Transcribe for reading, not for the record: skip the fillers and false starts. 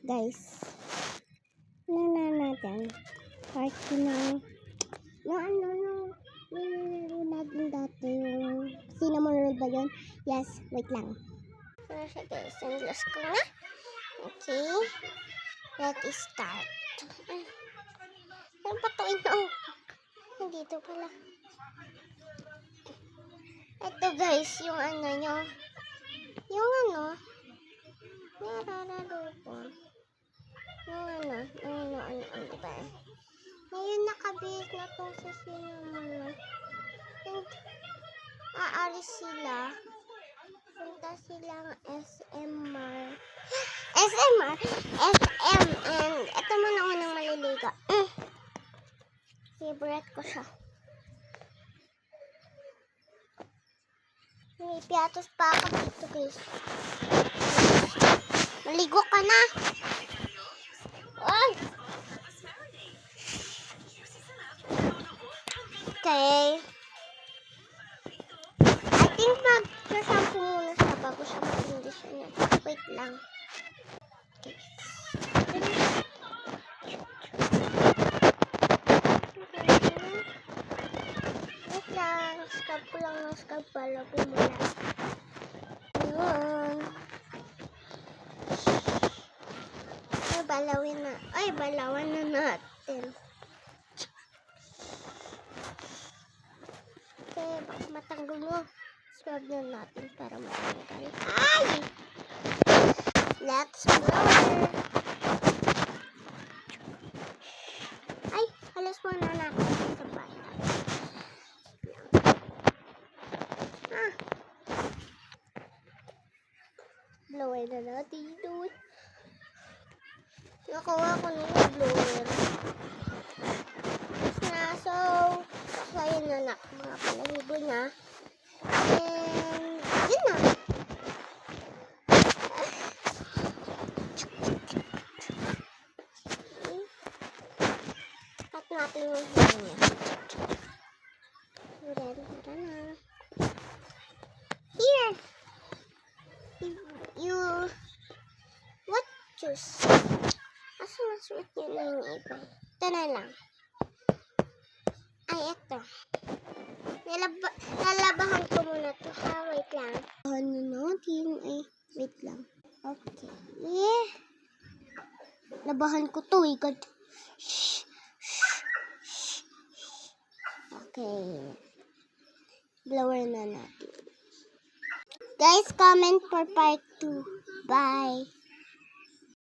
Guys, natin part ng natin dati yung cinnamon roll ba yun? Yes, wait lang. Ano siya guys? Yung glass ko na. Okay. Let's start. Ano pa ito? Nandito pala. Ito guys, yung ano nyo. Yung ano. Nararalo ko. Yung ano ba? Ngayon nakabihis na itong sa cinnamon. And aalis sila. Punta silang SMR. SM. And ito muna unang maliligo. Favorite ko siya. May piatos pa ako dito guys. Maligo ka na. Ay! Okay. I think mag-shampoo muna siya bago siya mag-conditioner. Wait lang. Okay. Wait lang. Scrub ko lang ng scrub para pumula. Yun. Balawan na natin. Okay, baka matanggal mo. Scrub na natin para matanggal. Ay! Let's blow. Ay, halos mo na natin sa bata. Blower na natin doon. Nakuha ko na yung blower. So, ayun na nak, mga palahibo na. And, yun na. Cut natin yung hair niya. Tara na. Here! What juice? Asa na suot niya na yung iba? Ito na lang. Ay, ito. Nalabahan ko muna ito. Wait lang. Ano natin? Ay, wait lang. Okay. Yeah. Labahan ko to. God. Shh. Okay. Blower na natin. Guys, comment for part 2. Bye.